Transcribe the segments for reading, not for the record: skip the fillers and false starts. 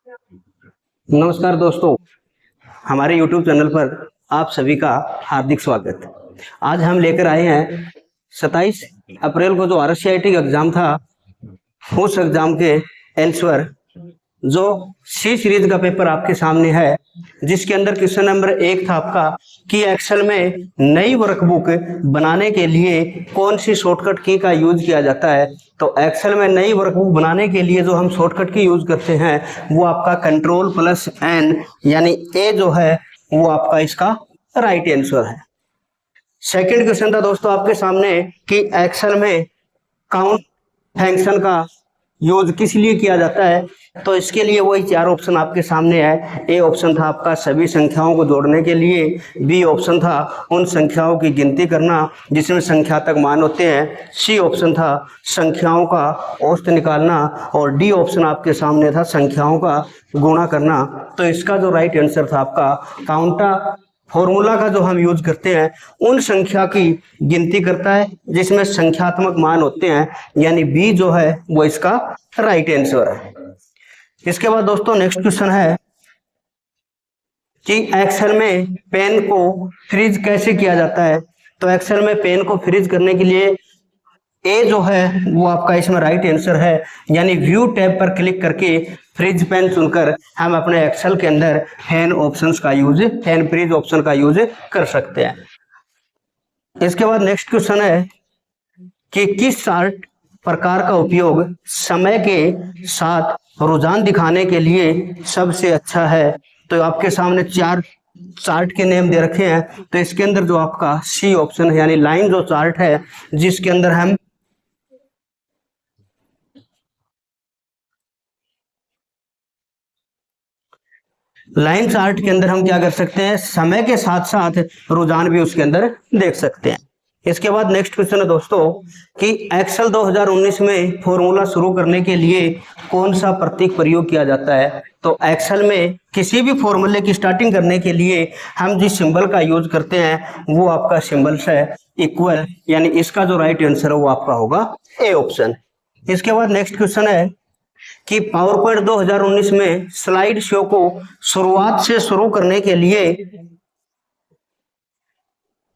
नमस्कार दोस्तों, हमारे YouTube चैनल पर आप सभी का हार्दिक स्वागत। आज हम लेकर आए हैं 27 अप्रैल को जो RSCIT का एग्जाम था, उस एग्जाम के आंसर जो सी सीरीज का पेपर आपके सामने है, जिसके अंदर क्वेश्चन नंबर 1 था आपका कि एक्सेल में नई वर्कबुक बनाने के लिए कौन सी शॉर्टकट की का यूज किया जाता है। तो एक्सेल में नई वर्कबुक बनाने के लिए जो हम शॉर्टकट की यूज करते हैं वो आपका Ctrl+N यानी ए जो है वो आपका इसका राइट आंसर है। सेकंड क्वेश्चन था दोस्तों आपके सामने कि एक्सेल में काउंट फंक्शन का यूज किस लिए किया जाता है। तो इसके लिए वही 4 ऑप्शन आपके सामने है। ए ऑप्शन था आपका सभी संख्याओं को जोड़ने के लिए, बी ऑप्शन था उन संख्याओं की गिनती करना जिसमें संख्यात्मक मान होते हैं, सी ऑप्शन था संख्याओं का औसत निकालना और डी ऑप्शन आपके सामने था संख्याओं का गुणा करना। तो इसका जो राइट आंसर था आपका काउंटा फॉर्मूला का जो हम यूज करते हैं उन संख्या की गिनती करता है जिसमें संख्यात्मक मान होते हैं, यानी बी जो है वो इसका राइट आंसर है। इसके बाद दोस्तों नेक्स्ट क्वेश्चन है कि एक्सेल में पेन को फ्रीज कैसे किया जाता है। तो एक्सेल में पेन को फ्रीज करने के लिए ए जो है वो आपका इसमें राइट आंसर है, यानी व्यू टैब पर क्लिक करके फ्रीज पेन चुनकर हम अपने एक्सेल के अंदर फैन ऑप्शंस का यूज, फैन फ्रीज ऑप्शन का यूज कर सकते हैं। इसके बाद नेक्स्ट क्वेश्चन है कि किस चार्ट प्रकार का उपयोग समय के साथ रुझान दिखाने के लिए सबसे अच्छा है। तो आपके सामने 4 चार्ट के नेम दे रखे हैं। तो इसके अंदर जो आपका सी ऑप्शन है यानी लाइन जो चार्ट है, जिसके अंदर हम लाइन चार्ट के अंदर हम क्या कर सकते हैं, समय के साथ साथ रुझान भी उसके अंदर देख सकते हैं। इसके बाद नेक्स्ट क्वेश्चन है दोस्तों कि एक्सेल 2019 में फॉर्मूला शुरू करने के लिए कौन सा प्रतीक प्रयोग किया जाता है। तो एक्सेल में किसी भी फॉर्मूले की स्टार्टिंग करने के लिए हम जिस सिंबल का यूज करते हैं वो आपका सिंबल है इक्वल, यानी इसका जो राइट आंसर है वो आपका होगा ए ऑप्शन। इसके बाद नेक्स्ट क्वेश्चन है कि पावर पॉइंट 2019 में स्लाइड शो को शुरुआत से शुरू करने के लिए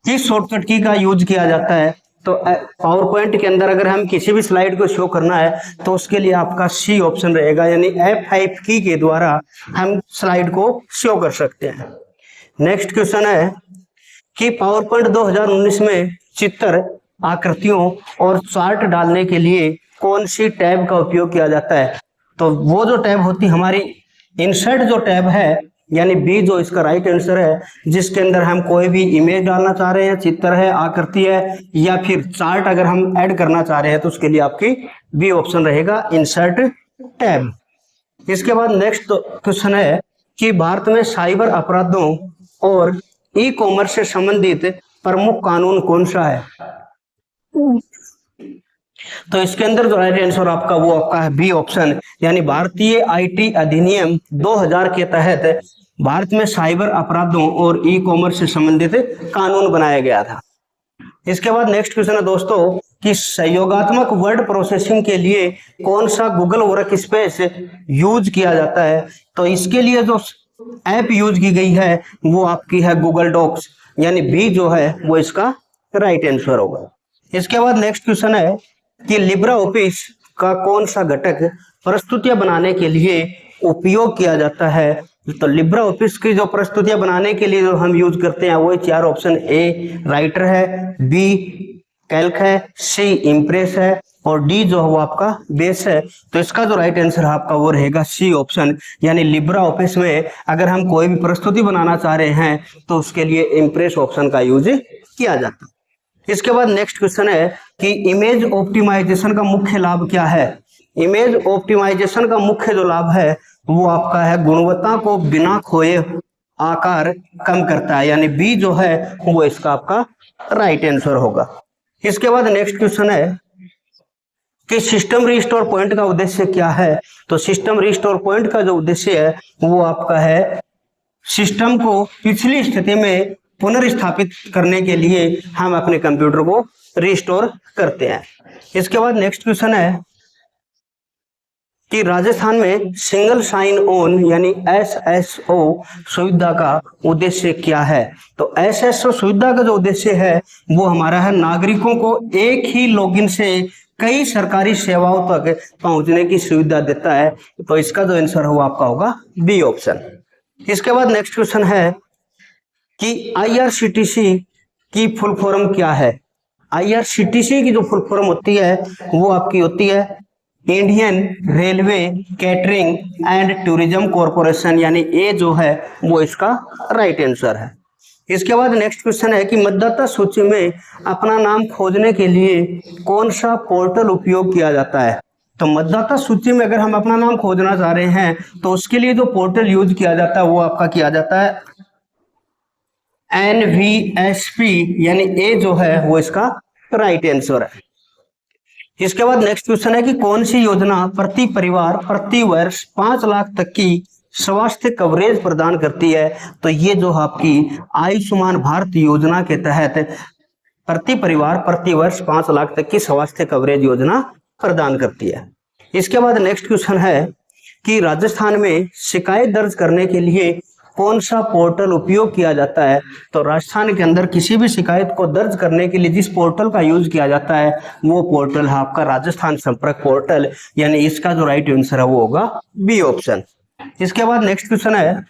किस शॉर्टकट की का यूज किया जाता है। तो पावर पॉइंट के अंदर अगर हम किसी भी स्लाइड को शो करना है तो उसके लिए आपका सी ऑप्शन रहेगा, यानी F5 की के द्वारा हम स्लाइड को शो कर सकते हैं। नेक्स्ट क्वेश्चन है कि पावर पॉइंट 2019 में चित्र, आकृतियों और चार्ट डालने के लिए कौन सी टैब का उपयोग किया जाता है। तो वो जो टैब होती है हमारी इंसर्ट जो टैब है, यानी बी जो इसका राइट आंसर है, जिसके अंदर हम कोई भी इमेज डालना चाह रहे हैं, चित्र है, आकृति है या फिर चार्ट अगर हम ऐड करना चाह रहे हैं तो उसके लिए आपकी बी ऑप्शन रहेगा इंसर्ट टैब। इसके बाद नेक्स्ट क्वेश्चन है कि भारत में साइबर अपराधों और ई कॉमर्स से संबंधित प्रमुख कानून कौन सा है। तो इसके अंदर जो राइट आंसर आपका वो आपका है बी ऑप्शन, यानी भारतीय आईटी अधिनियम 2000 के तहत भारत में साइबर अपराधों और ई कॉमर्स से संबंधित कानून बनाया गया था। इसके बाद नेक्स्ट क्वेश्चन है दोस्तों कि सहयोगात्मक वर्ड प्रोसेसिंग के लिए कौन सा गूगल वर्क स्पेस यूज किया जाता है। तो इसके लिए जो ऐप यूज की गई है वो आपकी है गूगल डॉक्स, यानी बी जो है वो इसका राइट आंसर होगा। इसके बाद नेक्स्ट क्वेश्चन है कि लिब्रा ऑफिस का कौन सा घटक प्रस्तुतियां बनाने के लिए उपयोग किया जाता है। तो लिब्रा ऑफिस की जो प्रस्तुतियां बनाने के लिए जो हम यूज करते हैं वही 4 ऑप्शन, ए राइटर है, बी कैल्क है, सी इम्प्रेस है और डी जो है वो आपका बेस है। तो इसका जो राइट आंसर है आपका वो रहेगा सी ऑप्शन, यानी लिब्रा ऑफिस में अगर हम कोई भी प्रस्तुति बनाना चाह रहे हैं तो उसके लिए इम्प्रेस ऑप्शन का यूज किया जाता है। इसके बाद नेक्स्ट क्वेश्चन है कि इमेज ऑप्टिमाइजेशन का मुख्य लाभ क्या है। इमेज ऑप्टिमाइजेशन का मुख्य जो लाभ है वो आपका है गुणवत्ता को बिना खोए आकार कम करता है, यानी बी जो है वो इसका आपका राइट आंसर होगा। इसके बाद नेक्स्ट क्वेश्चन है कि सिस्टम रिस्टोर पॉइंट का उद्देश्य क्या है। तो सिस्टम रिस्टोर पॉइंट का जो उद्देश्य है वो आपका है सिस्टम को पिछली स्थिति में पुनर्स्थापित करने के लिए हम अपने कंप्यूटर को रिस्टोर करते हैं। इसके बाद नेक्स्ट क्वेश्चन है कि राजस्थान में सिंगल साइन ऑन यानी SSO सुविधा का उद्देश्य क्या है। तो SSO सुविधा का जो उद्देश्य है वो हमारा है नागरिकों को एक ही लॉगिन से कई सरकारी सेवाओं तक पहुंचने की सुविधा देता है। तो इसका जो आंसर हो आपका होगा बी ऑप्शन। इसके बाद नेक्स्ट क्वेश्चन है कि IRCTC की फुल फॉर्म क्या है। IRCTC की जो फुल फॉर्म होती है वो आपकी होती है Indian railway catering and tourism corporation, यानी ए जो है वो इसका राइट आंसर है। इसके बाद नेक्स्ट क्वेश्चन है कि मतदाता सूची में अपना नाम खोजने के लिए कौन सा पोर्टल उपयोग किया जाता है। तो मतदाता सूची में अगर हम अपना नाम खोजना चाह रहे हैं तो उसके लिए जो पोर्टल यूज किया जाता है वो आपका किया जाता है NVSP, यानी ए जो है वो इसका राइट आंसर है। इसके बाद नेक्स्ट क्वेश्चन है कि कौन सी योजना प्रति परिवार प्रति वर्ष 5 लाख तक की स्वास्थ्य कवरेज प्रदान करती है। तो ये जो आपकी आयुष्मान भारत योजना के तहत प्रति परिवार प्रति वर्ष 5 लाख तक की स्वास्थ्य कवरेज योजना प्रदान करती है। इसके बाद नेक्स्ट क्वेश्चन है कि राजस्थान में शिकायत दर्ज करने के लिए कौन सा पोर्टल उपयोग किया जाता है। तो राजस्थान के अंदर किसी भी शिकायत को दर्ज करने के लिए जिस पोर्टल का यूज किया जाता है वो पोर्टल है आपका राजस्थान संपर्क पोर्टल, यानी इसका जो राइट आंसर है वो होगा बी ऑप्शन। इसके बाद नेक्स्ट क्वेश्चन है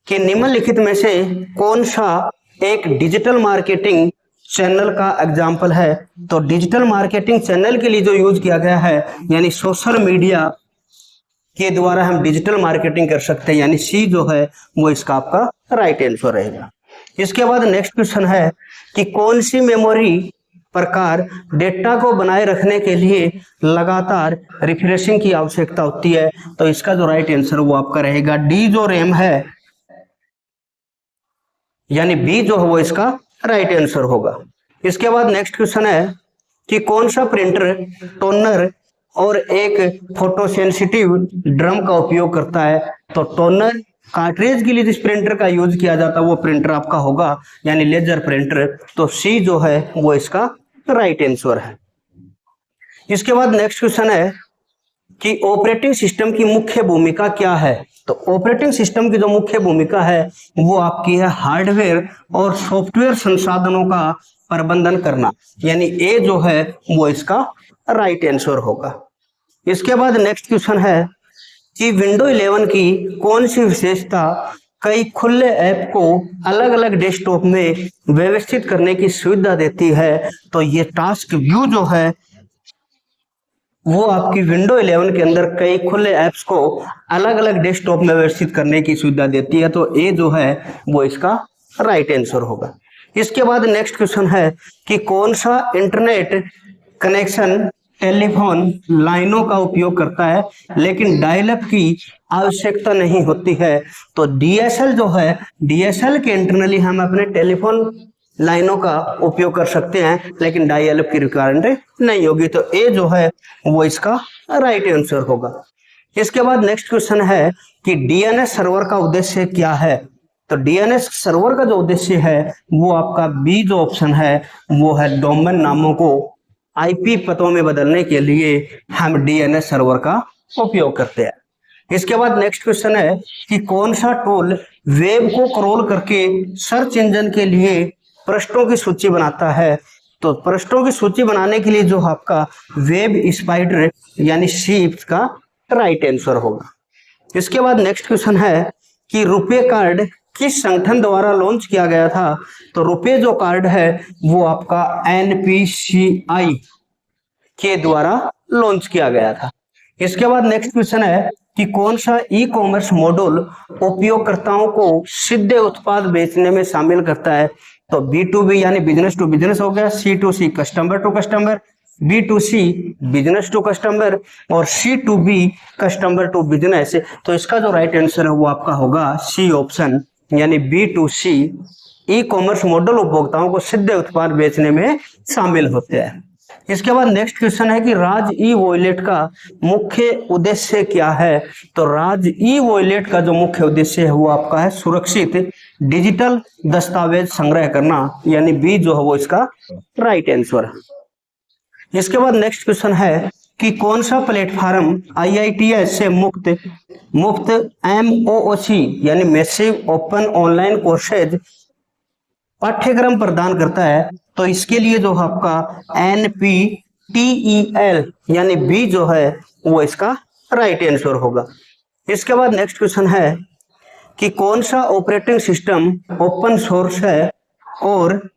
कि निम्नलिखित में से कौन सा एक डिजिटल मार्केटिंग चैनल का एग्जाम्पल है। तो डिजिटल मार्केटिंग चैनल के लिए जो यूज किया गया है यानी सोशल मीडिया के द्वारा हम डिजिटल मार्केटिंग कर सकते हैं, यानी सी जो है वो इसका आपका राइट आंसर रहेगा। इसके बाद नेक्स्ट क्वेश्चन है कि कौन सी मेमोरी प्रकार डेटा को बनाए रखने के लिए लगातार रिफ्रेशिंग की आवश्यकता होती है। तो इसका जो राइट आंसर वो आपका रहेगा डी जो रैम है, यानी बी जो है वो इसका राइट आंसर होगा। इसके बाद नेक्स्ट क्वेश्चन है कि कौन सा प्रिंटर टोनर और एक फोटो सेंसिटिव ड्रम का उपयोग करता है। तो टोनर कार्ट्रिज के लिए जिस प्रिंटर का यूज किया जाता है वो प्रिंटर आपका होगा यानी लेजर प्रिंटर। तो सी जो है वो इसका राइट आंसर है। इसके बाद नेक्स्ट क्वेश्चन है कि ऑपरेटिंग सिस्टम की मुख्य भूमिका क्या है। तो ऑपरेटिंग सिस्टम की जो मुख्य भूमिका है वो आपकी है हार्डवेयर और सॉफ्टवेयर संसाधनों का प्रबंधन करना, यानी ए जो है वो इसका राइट आंसर होगा। इसके बाद नेक्स्ट क्वेश्चन है कि विंडो 11 की कौन सी विशेषता कई खुले ऐप को अलग अलग डेस्कटॉप में व्यवस्थित करने की सुविधा देती है। तो ये टास्क व्यू जो है वो आपकी विंडो 11 के अंदर कई खुले ऐप्स को अलग अलग डेस्कटॉप में व्यवस्थित करने की सुविधा देती है। तो ए जो है वो इसका राइट आंसर होगा। इसके बाद नेक्स्ट क्वेश्चन है कि कौन सा इंटरनेट कनेक्शन टेलीफोन लाइनों का उपयोग करता है लेकिन डायल अप की आवश्यकता नहीं होती है। तो DSL जो है, DSL के इंटरनली हम अपने टेलीफोन लाइनों का उपयोग कर सकते हैं लेकिन डायल अप की रिक्वायरमेंट नहीं होगी। तो ए जो है वो इसका राइट आंसर होगा। इसके बाद नेक्स्ट क्वेश्चन है कि DNS सर्वर का उद्देश्य क्या है। तो DNS सर्वर का जो उद्देश्य है वो आपका बी जो ऑप्शन है वो है डोमेन नामों को IP पतों में बदलने के लिए हम DNS सर्वर का उपयोग करते हैं। इसके बाद नेक्स्ट क्वेश्चन है कि कौन सा टूल वेब को क्रॉल करके सर्च इंजन के लिए पृष्ठों की सूची बनाता है। तो पृष्ठों की सूची बनाने के लिए जो आपका वेब स्पाइडर यानी शीप्स का राइट आंसर होगा। इसके बाद नेक्स्ट क्वेश्चन है कि रुपे कार्ड किस संगठन द्वारा लॉन्च किया गया था। तो रुपे जो कार्ड है वो आपका NPCI के द्वारा लॉन्च किया गया था। इसके बाद नेक्स्ट क्वेश्चन है कि कौन सा ई-कॉमर्स मॉड्यूल उपयोगकर्ताओं को सीधे उत्पाद बेचने में शामिल करता है। तो B2B यानी बिजनेस टू बिजनेस हो गया, C2C customer to customer, B2C business to customer और C2B कस्टमर टू बिजनेस। तो इसका जो राइट आंसर है वो आपका होगा सी ऑप्शन, यानी B2C ई-कॉमर्स मॉडल उपभोक्ताओं को सीधे उत्पाद बेचने में शामिल होते हैं। इसके बाद नेक्स्ट क्वेश्चन है कि राज ई वॉलेट का मुख्य उद्देश्य क्या है। तो राज ई वॉलेट का जो मुख्य उद्देश्य है वो आपका है सुरक्षित डिजिटल दस्तावेज संग्रह करना, यानी बी जो है वो इसका राइट आंसर है। इसके बाद नेक्स्ट क्वेश्चन है कि कौन सा प्लेटफॉर्म IITS से मुफ्त MOOC यानी मैसिव ओपन ऑनलाइन कोर्सेज पाठ्यक्रम प्रदान करता है। तो इसके लिए जो आपका NPTEL यानी बी जो है वो इसका राइट आंसर होगा। इसके बाद नेक्स्ट क्वेश्चन है कि कौन सा ऑपरेटिंग सिस्टम ओपन सोर्स है और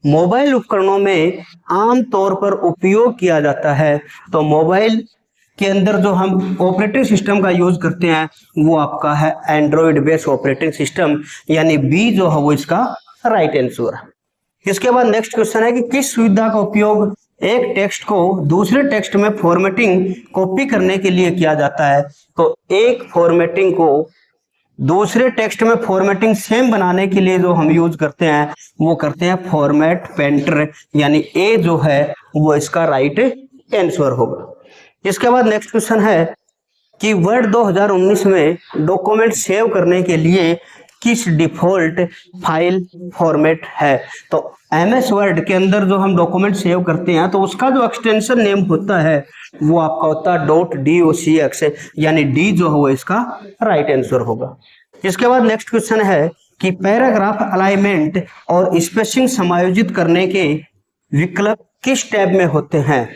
मोबाइल उपकरणों में आमतौर पर उपयोग किया जाता है। तो मोबाइल के अंदर जो हम ऑपरेटिंग सिस्टम का यूज करते हैं वो आपका है एंड्रॉइड बेस्ड ऑपरेटिंग सिस्टम यानी बी जो है वो इसका राइट आंसर है। इसके बाद नेक्स्ट क्वेश्चन है कि किस सुविधा का उपयोग एक टेक्स्ट को दूसरे टेक्स्ट में फॉर्मेटिंग कॉपी करने के लिए किया जाता है। तो एक फॉर्मेटिंग को दूसरे टेक्स्ट में फॉर्मेटिंग सेम बनाने के लिए जो हम यूज करते हैं वो करते हैं फॉर्मेट पेंटर यानी ए जो है वो इसका राइट आंसर होगा। इसके बाद नेक्स्ट क्वेश्चन है कि वर्ड 2019 में डॉक्यूमेंट सेव करने के लिए किस डिफॉल्ट फाइल फॉर्मेट है। तो MS वर्ड के अंदर जो हम डॉक्यूमेंट सेव करते हैं तो उसका जो एक्सटेंशन नेम होता है वो आपका होता है .docx यानी डी जो है वो इसका राइट आंसर होगा। इसके बाद नेक्स्ट क्वेश्चन है कि पैराग्राफ अलाइनमेंट और स्पेसिंग समायोजित करने के विकल्प किस टैब में होते हैं।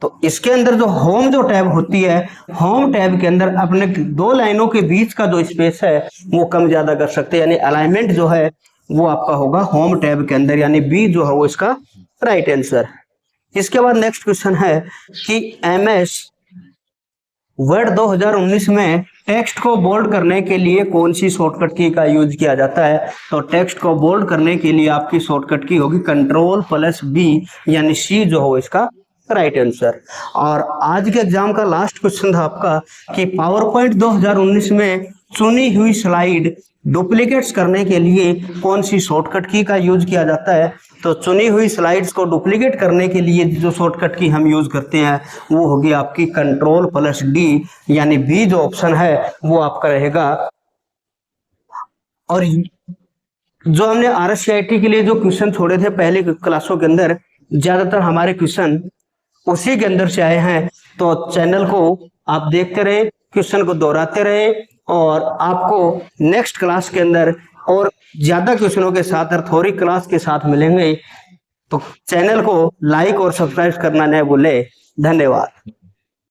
तो इसके अंदर जो होम जो टैब होती है, होम टैब के अंदर अपने दो लाइनों के बीच का जो स्पेस है वो कम ज्यादा कर सकते हैं यानी अलाइनमेंट जो है वो आपका होगा होम टैब के अंदर यानी बी जो है वो इसका राइट आंसर। इसके बाद नेक्स्ट क्वेश्चन है कि MS वर्ड 2019 में टेक्स्ट को बोल्ड करने के लिए कौन सी शॉर्टकट की का यूज किया जाता है। तो टेक्स्ट को बोल्ड करने के लिए आपकी शॉर्टकट की होगी Ctrl+B यानी C जो हो इसका राइट आंसर। और आज के एग्जाम का लास्ट क्वेश्चन था आपका कि पावर पॉइंट 2019 में चुनी हुई स्लाइड डुप्लीकेट्स करने के लिए कौन सी शॉर्टकट की का यूज किया जाता है। तो चुनी हुई स्लाइड्स को डुप्लीकेट करने के लिए जो शॉर्टकट की हम यूज करते हैं वो होगी आपकी Ctrl+D यानी बी जो ऑप्शन है वो आपका रहेगा। और जो हमने RSCIT के लिए जो क्वेश्चन छोड़े थे पहले क्लासों के अंदर ज्यादातर हमारे क्वेश्चन उसी के अंदर से आए हैं। तो चैनल को आप देखते रहे, क्वेश्चन को दोहराते रहे और आपको नेक्स्ट क्लास के अंदर और ज्यादा क्वेश्चनों के साथ और थोड़ी क्लास के साथ मिलेंगे। तो चैनल को लाइक और सब्सक्राइब करना न भूले। धन्यवाद।